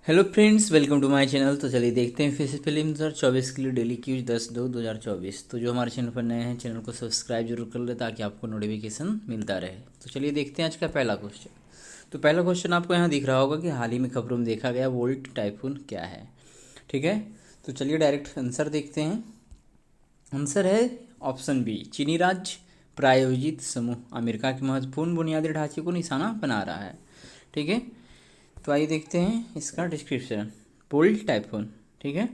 Hello friends, welcome to my channel. तो चलिए देखते हैं फिर से फिल्म 2024 के लिए डेली क्यूज 10/2/2024। तो जो हमारे चैनल पर नए हैं, चैनल को सब्सक्राइब जरूर कर ले ताकि आपको नोटिफिकेशन मिलता रहे। तो चलिए देखते हैं आज का पहला क्वेश्चन। तो पहला क्वेश्चन आपको यहाँ दिख रहा होगा कि हाल ही में खबरों में देखा गया वोल्ट टाइफून क्या है। ठीक है, तो चलिए डायरेक्ट आंसर देखते हैं। आंसर है ऑप्शन बी, चीनी राज्य प्रायोजित समूह अमेरिका के महत्वपूर्ण बुनियादी ढांचे को निशाना बना रहा है। ठीक है, तो आइए देखते हैं इसका डिस्क्रिप्शन। बोल्ट टाइफून, ठीक है,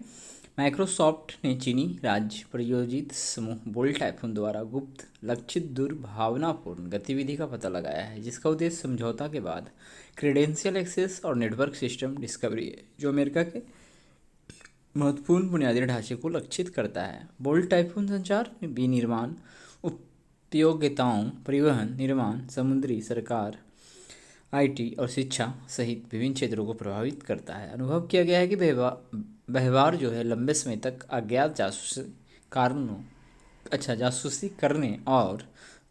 माइक्रोसॉफ्ट ने चीनी राज्य प्रायोजित समूह बोल्ट टाइफून द्वारा गुप्त लक्षित दुर्भावनापूर्ण गतिविधि का पता लगाया है, जिसका उद्देश्य समझौता के बाद क्रेडेंशियल एक्सेस और नेटवर्क सिस्टम डिस्कवरी है, जो अमेरिका के महत्वपूर्ण बुनियादी ढांचे को लक्षित करता है। बोल्ट टाइफून संचार, विनिर्माण, उपयोगिताओं, परिवहन, निर्माण, समुद्री, सरकार, आईटी और शिक्षा सहित विभिन्न क्षेत्रों को प्रभावित करता है। अनुभव किया गया है कि व्यवहार जो है लंबे समय तक अज्ञात जासूसी करने और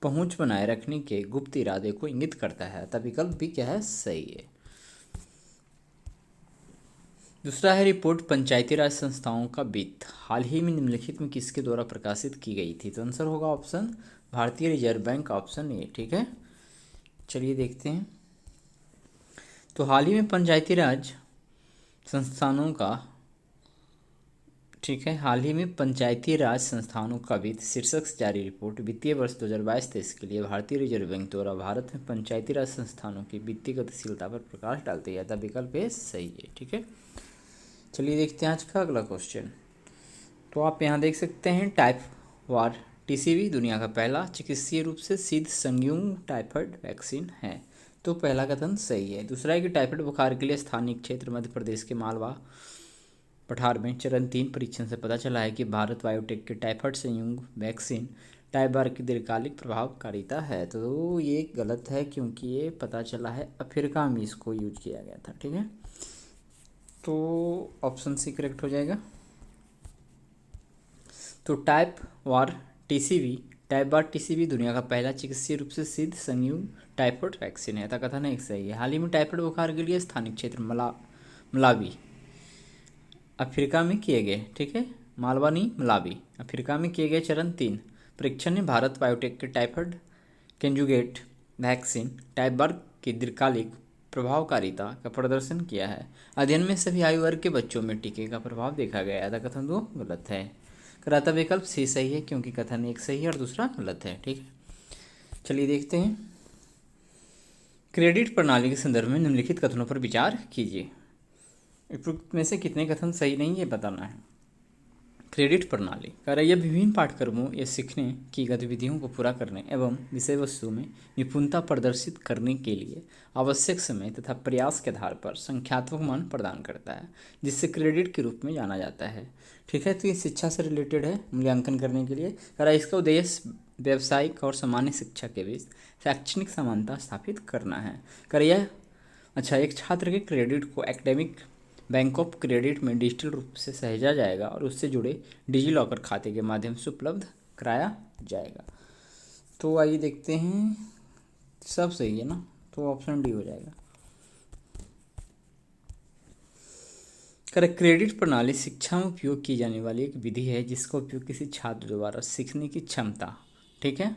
पहुंच बनाए रखने के गुप्त इरादे को इंगित करता है। तब विकल्प भी क्या है, सही है। दूसरा है रिपोर्ट पंचायती राज संस्थाओं का वित्त हाल ही में निम्नलिखित में किसके द्वारा प्रकाशित की गई थी। तो आंसर होगा ऑप्शन भारतीय रिजर्व बैंक, ऑप्शन ए। ठीक है, चलिए देखते हैं। तो हाल ही में पंचायती राज संस्थानों का, ठीक है, हाल ही में पंचायती राज संस्थानों का वित्त शीर्षक से जारी रिपोर्ट वित्तीय वर्ष 2022-23 के लिए भारतीय रिजर्व बैंक द्वारा भारत में पंचायती राज संस्थानों की वित्तीय गतिशीलता पर प्रकाश डालते हैं। तब विकल्प ए सही है। ठीक है, चलिए देखते हैं आज का अगला क्वेश्चन। तो आप यहाँ देख सकते हैं टाइप वार टीसीवी दुनिया का पहला चिकित्सीय रूप से सिद्ध संयुग्म टाइफाइड वैक्सीन है। तो पहला कथन सही है। दूसरा है कि टाइफाइड बुखार के लिए स्थानीय क्षेत्र मध्य प्रदेश के मालवा पठार में चरण 3 परीक्षण से पता चला है कि भारत बायोटेक के टाइफाइड संयुग्म वैक्सीन टाइबार की दीर्घकालिक प्रभावकारिता है। तो ये गलत है, क्योंकि ये पता चला है अफ्रीका में इसको यूज किया गया था। ठीक है, तो ऑप्शन सी करेक्ट हो जाएगा। तो टाइप बार टीसीवी दुनिया का पहला चिकित्सीय रूप से सिद्ध संयुग्म टाइफाइड वैक्सीन है। ऐसा कथन एक सही है। हाल ही में टाइफाइड बुखार के लिए स्थानिक क्षेत्र मलावी अफ्रीका में किए गए, ठीक है, मालवा नहीं मलावी अफ्रीका में किए गए चरण 3 परीक्षण ने भारत बायोटेक के टाइफाइड कंजुगेट वैक्सीन टाइबार की दीर्घकालिक प्रभावकारिता का प्रदर्शन किया है। अध्ययन में सभी आयु वर्ग के बच्चों में टीके का प्रभाव देखा गया। ऐसा कथन दो गलत है। कराता विकल्प सी सही है, क्योंकि कथन एक सही है और दूसरा गलत है। ठीक है, चलिए देखते हैं। क्रेडिट प्रणाली के संदर्भ में निम्नलिखित कथनों पर विचार कीजिए। उपयुक्त में से कितने कथन सही नहीं है बताना है। क्रेडिट प्रणाली कार्य यह विभिन्न पाठ्यक्रमों या सीखने की गतिविधियों को पूरा करने एवं विषय वस्तु में निपुणता प्रदर्शित करने के लिए आवश्यक समय तथा प्रयास के आधार पर संख्यात्मक मान प्रदान करता है, जिससे क्रेडिट के रूप में जाना जाता है। ठीक है, तो ये शिक्षा से रिलेटेड है, मूल्यांकन करने के लिए कार्य। इसका उद्देश्य व्यावसायिक और सामान्य शिक्षा के बीच शैक्षणिक समानता स्थापित करना है। कार्य एक छात्र के क्रेडिट को एकेडमिक बैंक ऑफ क्रेडिट में डिजिटल रूप से सहेजा जाएगा और उससे जुड़े डिजी लॉकर खाते के माध्यम से उपलब्ध कराया जाएगा। तो आइए देखते हैं, सब सही है ना, तो ऑप्शन डी हो जाएगा। क्रेडिट प्रणाली शिक्षा में उपयोग की जाने वाली एक विधि है जिसका उपयोग किसी छात्र द्वारा सीखने की क्षमता, ठीक है,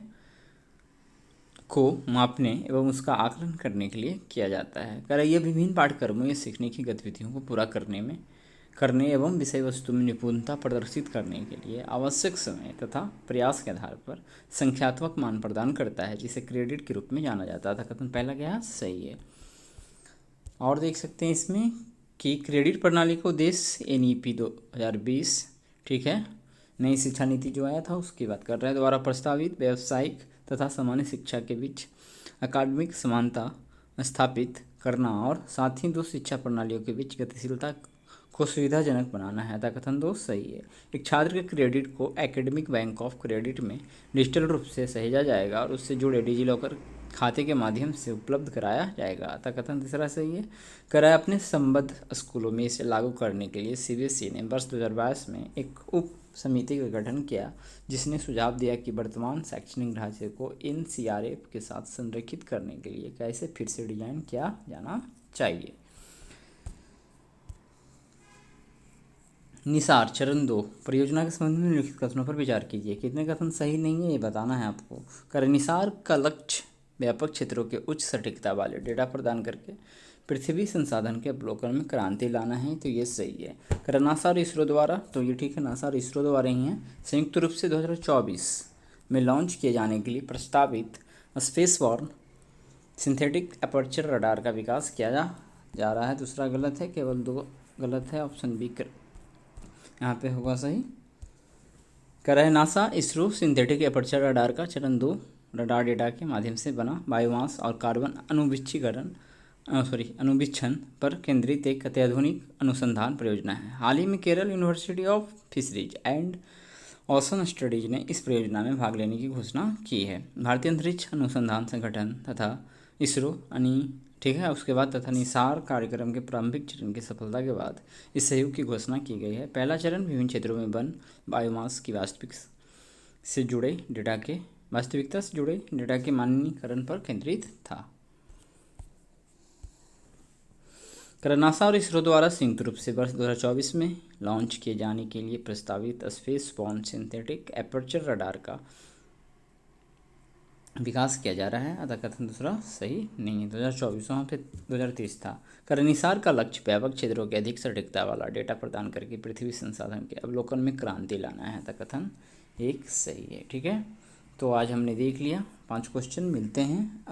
को मापने एवं उसका आकलन करने के लिए किया जाता है। कार्य यह विभिन्न पाठ्यक्रमों या सीखने की गतिविधियों को पूरा करने एवं विषय वस्तु में निपुणता प्रदर्शित करने के लिए आवश्यक समय तथा प्रयास के आधार पर संख्यात्मक मान प्रदान करता है, जिसे क्रेडिट के रूप में जाना जाता था। कथन पहला क्या सही है। और देख सकते हैं इसमें कि क्रेडिट प्रणाली का उद्देश्य NEP 2020, ठीक है, नई शिक्षा नीति जो आया था उसकी बात कर रहे हैं, द्वारा प्रस्तावित व्यावसायिक तथा सामान्य शिक्षा के बीच अकादमिक समानता स्थापित करना और साथ ही दो शिक्षा प्रणालियों के बीच गतिशीलता को सुविधाजनक बनाना है। कथन दो सही है। एक छात्र के क्रेडिट को एकेडमिक बैंक ऑफ क्रेडिट में डिजिटल रूप से सहेजा जाएगा और उससे जुड़े डिजी लॉकर खाते के माध्यम से उपलब्ध कराया जाएगा। कथन तीसरा सही है। कराया अपने संबद्ध स्कूलों में इसे लागू करने के लिए CBSE ने वर्ष 2022 में एक उप समिति का गठन किया, जिसने सुझाव दिया कि वर्तमान शैक्षणिक ढांचे को NCRF के साथ संरेखित करने के लिए कैसे फिर से डिजाइन किया जाना चाहिए। निसार चरण 2 परियोजना के संबंध में निम्नलिखित कथनों पर विचार कीजिए। कितने कथन सही नहीं है ये बताना है आपको। कर निसार का लक्ष्य व्यापक क्षेत्रों के उच्च सटीकता वाले डेटा प्रदान करके पृथ्वी संसाधन के अवलोकन में क्रांति लाना है, तो ये सही है। कर नासा और इसरो द्वारा, तो ये ठीक है, नासा और इसरो द्वारा ही है, संयुक्त रूप से 2024 में लॉन्च किए जाने के लिए प्रस्तावित स्पेसबॉर्न सिंथेटिक अपर्चर रडार का विकास किया जा रहा है। दूसरा गलत है, केवल 2 गलत है। ऑप्शन बी यहाँ पे होगा सही। कर रहे NASA ISRO synthetic aperture radar का चरण 2 रडार डेटा के माध्यम से बना बायोमास और कार्बन अनुविच्छन पर केंद्रित एक अत्याधुनिक अनुसंधान परियोजना है। हाल ही में Kerala university of fisheries and ocean studies ने इस परियोजना में भाग लेने की घोषणा की है। भारतीय अंतरिक्ष अनुसंधान संगठन तथा इसरो ठीक है, उसके बाद तथा निसार कार्यक्रम के प्रारंभिक चरण की सफलता के बाद इस सहयोग की घोषणा की गई है। पहला चरण विभिन्न क्षेत्रों में वन बायोमास की वास्तविकता से जुड़े डेटा के मानकीकरण पर केंद्रित था। नासा और इसरो द्वारा संयुक्त रूप से वर्ष 2024 में लॉन्च किए जाने के लिए प्रस्तावित स्पेसबॉर्न सिंथेटिक एपर्चर रडार का विकास किया जा रहा है, अतः कथन दूसरा सही नहीं है। 2024 वहाँ पे 2023 था। निसार का लक्ष्य व्यापक क्षेत्रों के अधिक सटीकता वाला डेटा प्रदान करके पृथ्वी संसाधन के अवलोकन में क्रांति लाना है, अतः कथन 1 सही है। ठीक है, तो आज हमने देख लिया 5 क्वेश्चन। मिलते हैं।